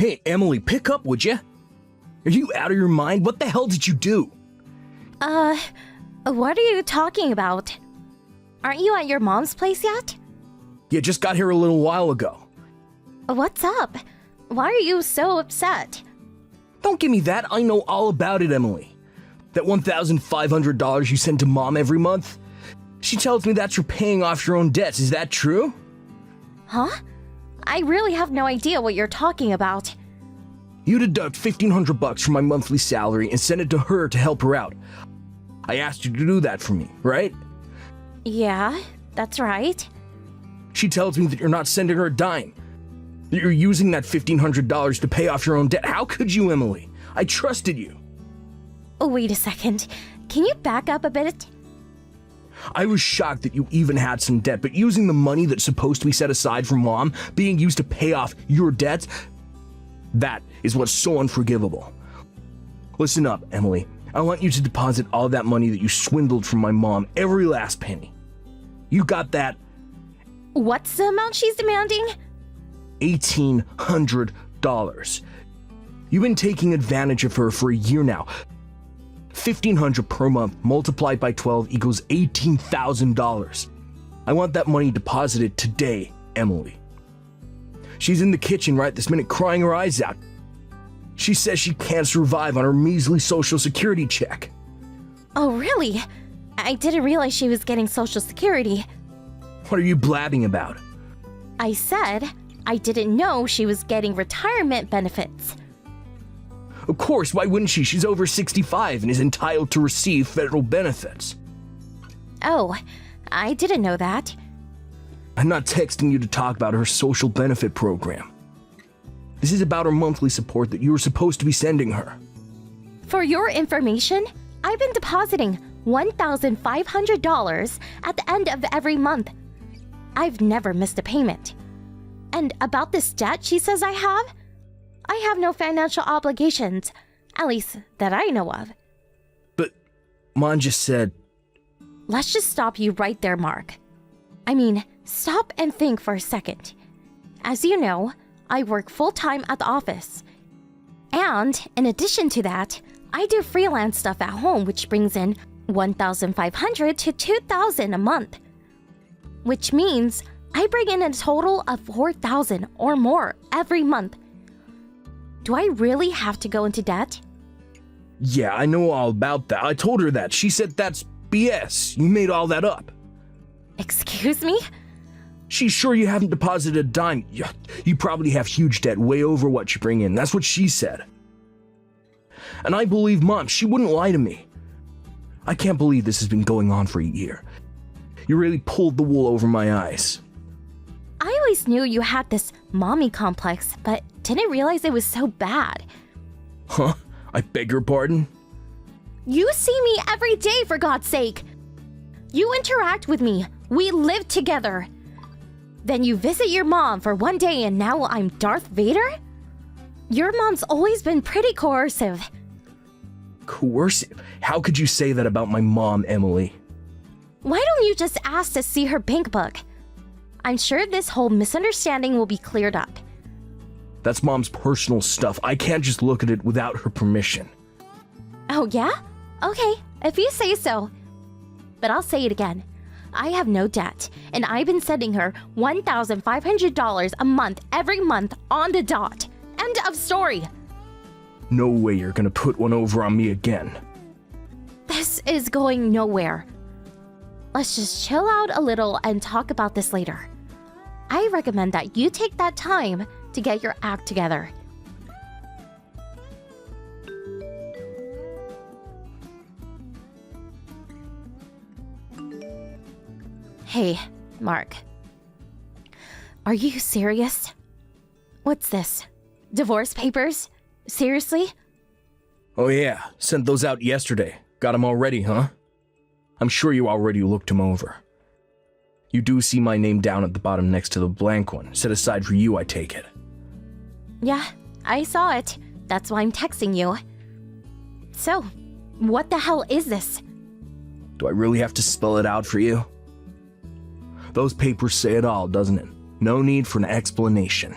Hey, Emily, pick up, would you? Are you out of your mind? What the hell did you do? What are you talking about? Aren't you at your mom's place yet? You just got here a little while ago. What's up? Why are you so upset? Don't give me that. I know all about it, Emily. That $1,500 you send to Mom every month? She tells me that's for paying off your own debts. Is that true? Huh? I really have no idea what you're talking about. You deduct $1,500 from my monthly salary and send it to her to help her out. I asked you to do that for me, right? Yeah, that's right. She tells me that you're not sending her a dime. That you're using that $1,500 to pay off your own debt. How could you, Emily? I trusted you. Oh, wait a second. Can you back up a bit? I was shocked that you even had some debt, but using the money that's supposed to be set aside for Mom being used to pay off your debts, that is what's so unforgivable. Listen up, Emily. I want you to deposit all that money that you swindled from my mom, every last penny. You got that? What's the amount she's demanding? $1,800. You've been taking advantage of her for a year now. $1,500 per month multiplied by 12 equals $18,000. I want that money deposited today, Emily. She's in the kitchen right this minute crying her eyes out. She says she can't survive on her measly Social Security check. Oh, really? I didn't realize she was getting Social Security. What are you blabbing about? I said I didn't know she was getting retirement benefits. Of course, why wouldn't she? She's over 65 and is entitled to receive federal benefits. Oh, I didn't know that. I'm not texting you to talk about her social benefit program. This is about her monthly support that you were supposed to be sending her. For your information, I've been depositing $1,500 at the end of every month. I've never missed a payment. And about this debt she says I have no financial obligations, at least that I know of. But Mom just said... Let's just stop you right there, Mark. I mean, stop and think for a second. As you know, I work full-time at the office. And in addition to that, I do freelance stuff at home, which brings in $1,500 to $2,000 a month. Which means I bring in a total of $4,000 or more every month. Do I really have to go into debt? Yeah, I know all about that. I told her that. She said that's BS. You made all that up. Excuse me? She's sure you haven't deposited a dime. You probably have huge debt way over what you bring in. That's what she said. And I believe Mom. She wouldn't lie to me. I can't believe this has been going on for a year. You really pulled the wool over my eyes. I always knew you had this mommy complex, but didn't realize it was so bad. Huh? I beg your pardon? You see me every day, for God's sake. You interact with me. We live together. Then you visit your mom for one day and now I'm Darth Vader? Your mom's always been pretty coercive. Coercive? How could you say that about my mom, Emily? Why don't you just ask to see her bank book? I'm sure this whole misunderstanding will be cleared up. That's Mom's personal stuff. I can't just look at it without her permission. Oh, yeah? Okay, if you say so. But I'll say it again. I have no debt, and I've been sending her $1,500 a month every month on the dot. End of story. No way you're gonna put one over on me again. This is going nowhere. Let's just chill out a little and talk about this later. I recommend that you take that time to get your act together. Hey, Mark. Are you serious? What's this? Divorce papers? Seriously? Oh yeah, sent those out yesterday. Got them all ready, huh? I'm sure you already looked them over. You do see my name down at the bottom next to the blank one, set aside for you, I take it. Yeah, I saw it. That's why I'm texting you. So, what the hell is this? Do I really have to spell it out for you? Those papers say it all, doesn't it? No need for an explanation.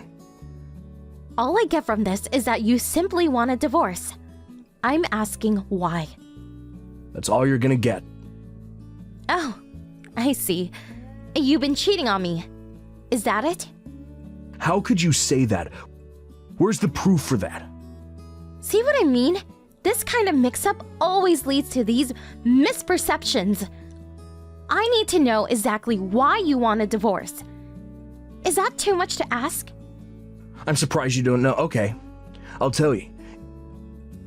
All I get from this is that you simply want a divorce. I'm asking why. That's all you're gonna get. Oh, I see. You've been cheating on me. Is that it? How could you say that? Where's the proof for that? See what I mean? This kind of mix-up always leads to these misperceptions. I need to know exactly why you want a divorce. Is that too much to ask? I'm surprised you don't know. Okay, I'll tell you.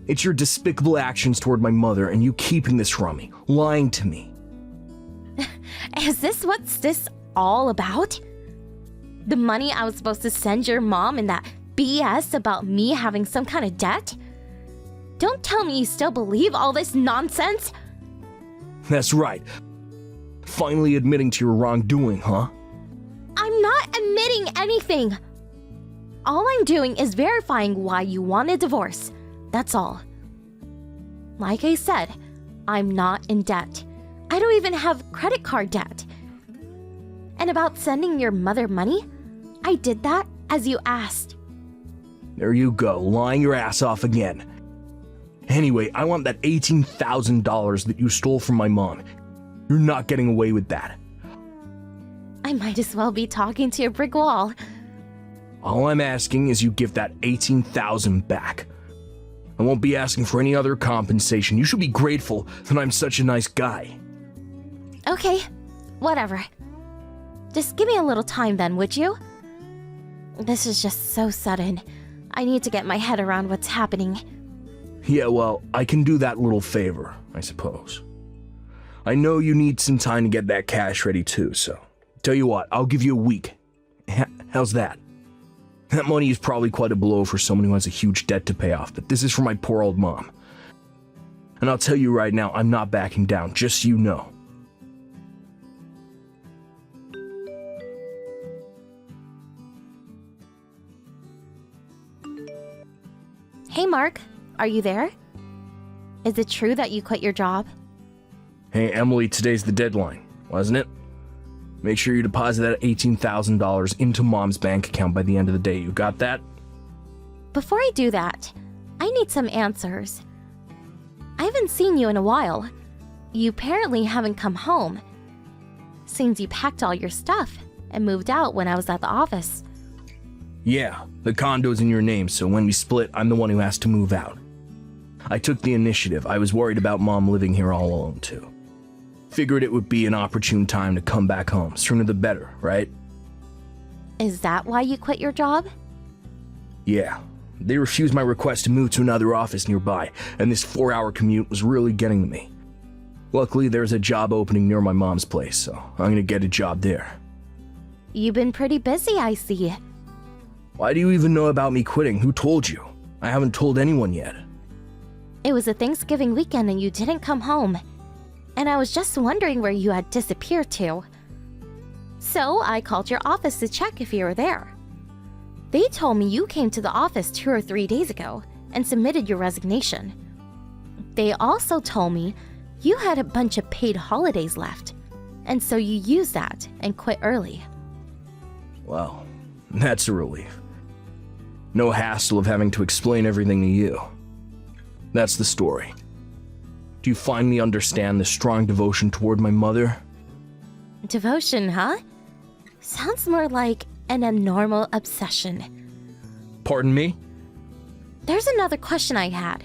It's your despicable actions toward my mother and you keeping this from me, lying to me. Is this what's this all about? The money I was supposed to send your mom and that BS about me having some kind of debt? Don't tell me you still believe all this nonsense. That's right. Finally admitting to your wrongdoing, huh? I'm not admitting anything. All I'm doing is verifying why you want a divorce. That's all. Like I said, I'm not in debt. I don't even have credit card debt. And about sending your mother money, I did that as you asked. There you go, lying your ass off again. Anyway, I want that $18,000 that you stole from my mom. You're not getting away with that. I might as well be talking to a brick wall. All I'm asking is you give that $18,000 back. I won't be asking for any other compensation. You should be grateful that I'm such a nice guy. Okay, whatever. Just give me a little time then, would you? This is just so sudden. I need to get my head around what's happening. Yeah, well, I can do that little favor, I suppose. I know you need some time to get that cash ready too, so tell you what, I'll give you a week. How's that? That money is probably quite a blow for someone who has a huge debt to pay off, but this is for my poor old mom. And I'll tell you right now, I'm not backing down, just so you know. Hey Mark, are you there? Is it true that you quit your job? Hey Emily, today's the deadline, wasn't it? Make sure you deposit that $18,000 into Mom's bank account by the end of the day. You got that? Before I do that, I need some answers. I haven't seen you in a while. You apparently haven't come home. Seems you packed all your stuff and moved out when I was at the office. Yeah, the condo's in your name, so when we split, I'm the one who has to move out. I took the initiative. I was worried about Mom living here all alone, too. Figured it would be an opportune time to come back home. Sooner the better, right? Is that why you quit your job? Yeah. They refused my request to move to another office nearby, and this 4-hour commute was really getting to me. Luckily, there's a job opening near my mom's place, so I'm gonna get a job there. You've been pretty busy, I see. Why do you even know about me quitting? Who told you? I haven't told anyone yet. It was a Thanksgiving weekend and you didn't come home. And I was just wondering where you had disappeared to. So I called your office to check if you were there. They told me you came to the office 2 or 3 days ago and submitted your resignation. They also told me you had a bunch of paid holidays left, and so you used that and quit early. Well, that's a relief. No hassle of having to explain everything to you. That's the story. Do you finally understand the strong devotion toward my mother? Devotion, huh? Sounds more like an abnormal obsession. Pardon me? There's another question I had.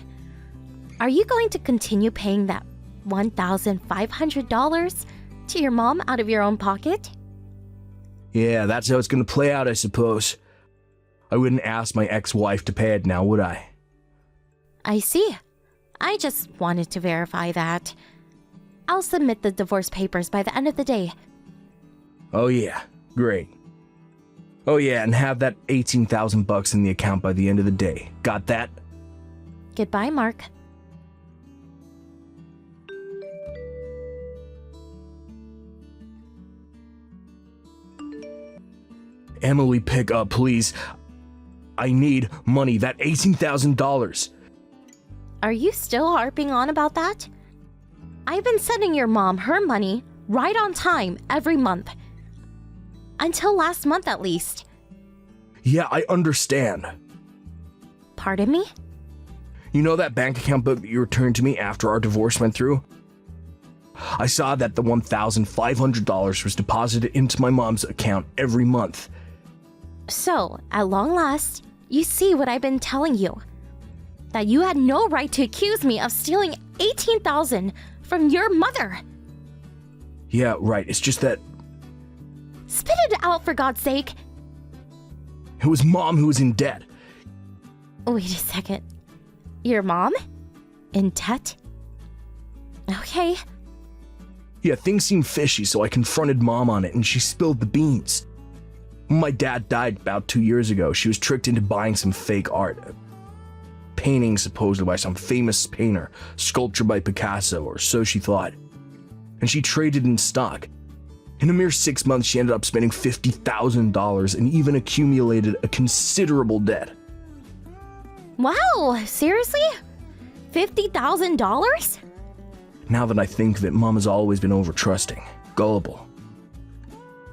Are you going to continue paying that $1,500 to your mom out of your own pocket? Yeah, that's how it's gonna play out, I suppose. I wouldn't ask my ex-wife to pay it now, would I? I see. I just wanted to verify that. I'll submit the divorce papers by the end of the day. Oh yeah, great. Oh yeah, and have that $18,000 in the account by the end of the day. Got that? Goodbye, Mark. Emily, pick up, please. I need money, that $18,000. Are you still harping on about that? I've been sending your mom her money right on time every month. Until last month, at least. Yeah, I understand. Pardon me? You know that bank account book that you returned to me after our divorce went through? I saw that the $1,500 was deposited into my mom's account every month. So, at long last, you see what I've been telling you. That you had no right to accuse me of stealing $18,000 from your mother. Yeah, right. It's just that Spit it out, for God's sake. it was Mom who was in debt. Wait a second. Your mom? In debt? Okay. Yeah, things seemed fishy, so I confronted Mom on it and she spilled the beans. When my dad died about 2 years ago, she was tricked into buying some fake art. A painting supposedly by some famous painter, sculpture by Picasso, or so she thought. And she traded in stock. In a mere 6 months, she ended up spending $50,000 and even accumulated a considerable debt. Wow, seriously? $50,000? Now that I think of it, Mom has always been over-trusting, gullible.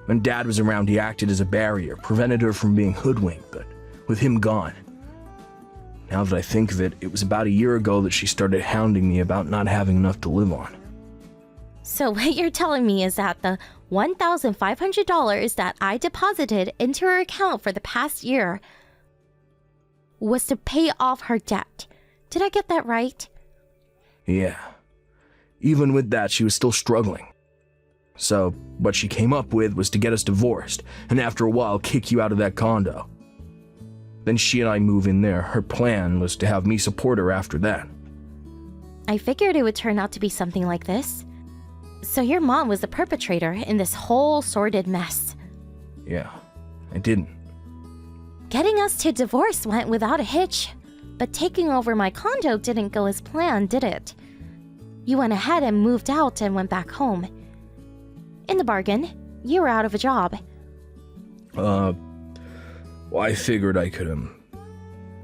When Dad was around, he acted as a barrier, prevented her from being hoodwinked, but with him gone. Now that I think of it, it was about a year ago that she started hounding me about not having enough to live on. So what you're telling me is that the $1,500 that I deposited into her account for the past year was to pay off her debt. Did I get that right? Yeah. Even with that, she was still struggling. So, what she came up with was to get us divorced, and after a while, kick you out of that condo. Then she and I move in there. Her plan was to have me support her after that. I figured it would turn out to be something like this. So your mom was the perpetrator in this whole sordid mess. Yeah, I didn't. Getting us to divorce went without a hitch, but taking over my condo didn't go as planned, did it? You went ahead and moved out and went back home. In the bargain, you were out of a job. Well, I figured I could,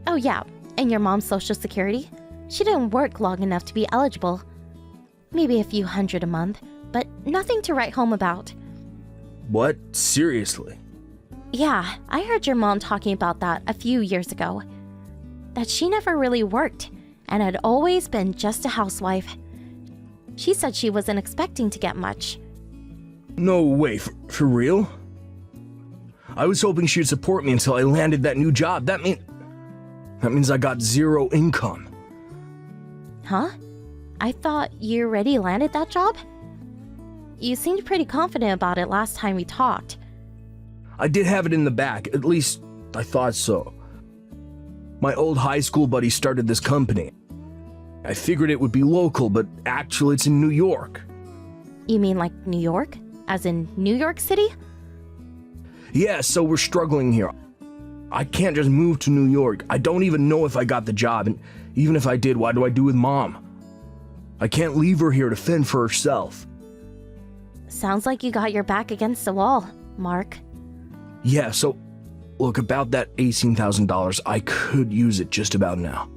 Oh yeah, and your mom's social security? She didn't work long enough to be eligible. Maybe a few hundred a month, but nothing to write home about. What? Seriously? Yeah, I heard your mom talking about that a few years ago. That she never really worked and had always been just a housewife. She said she wasn't expecting to get much. No way, for real? I was hoping she'd support me until I landed that new job. That means I got zero income. Huh? I thought you already landed that job? You seemed pretty confident about it last time we talked. I did have it in the back, at least I thought so. My old high school buddy started this company. I figured it would be local, but actually it's in New York. You mean like New York? As in New York City? Yeah, so we're struggling here. I can't just move to New York. I don't even know if I got the job, and even if I did, what do I do with Mom? I can't leave her here to fend for herself. Sounds like you got your back against the wall, Mark. Yeah, so look, about that $18,000, I could use it just about now.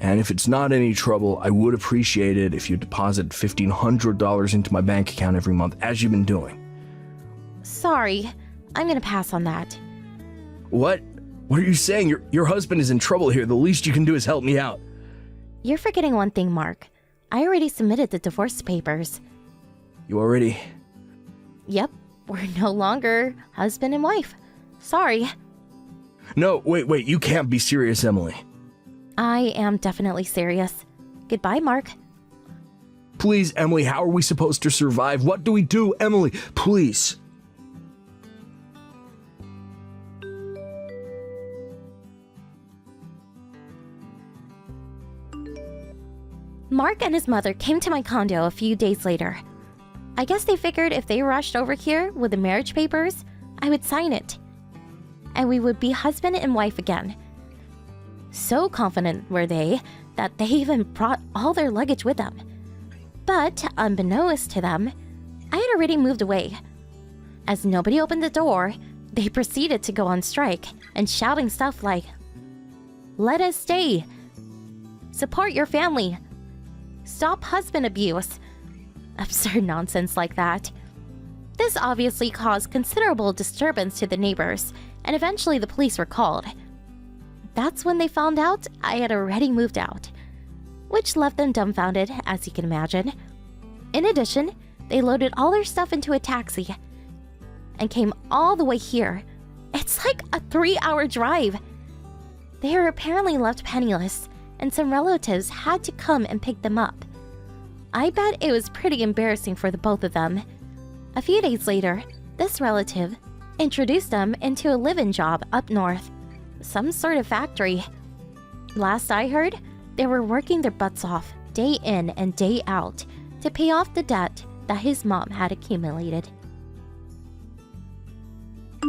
And if it's not any trouble, I would appreciate it if you deposit $1,500 into my bank account every month, as you've been doing. Sorry, I'm gonna pass on that. What? What are you saying? Your husband is in trouble here. The least you can do is help me out. You're forgetting one thing, Mark. I already submitted the divorce papers. You already? Yep, we're no longer husband and wife. Sorry. No, wait, you can't be serious, Emily. I am definitely serious. Goodbye, Mark. Please, Emily, how are we supposed to survive? What do we do, Emily? Please. Mark and his mother came to my condo a few days later. I guess they figured if they rushed over here with the marriage papers, I would sign it. And we would be husband and wife again. So confident were they that they even brought all their luggage with them. But unbeknownst to them, I had already moved away. As nobody opened the door, they proceeded to go on strike and shouting stuff like, "Let us stay," "Support your family," "Stop husband abuse," absurd nonsense like that. This obviously caused considerable disturbance to the neighbors, and eventually the police were called. that's when they found out I had already moved out, which left them dumbfounded, as you can imagine. In addition, they loaded all their stuff into a taxi and came all the way here. It's like a 3-hour drive. They were apparently left penniless, and some relatives had to come and pick them up. I bet it was pretty embarrassing for the both of them. A few days later, this relative introduced them into a live-in job up north, some sort of factory. Last I heard, they were working their butts off day in and day out to pay off the debt that his mom had accumulated.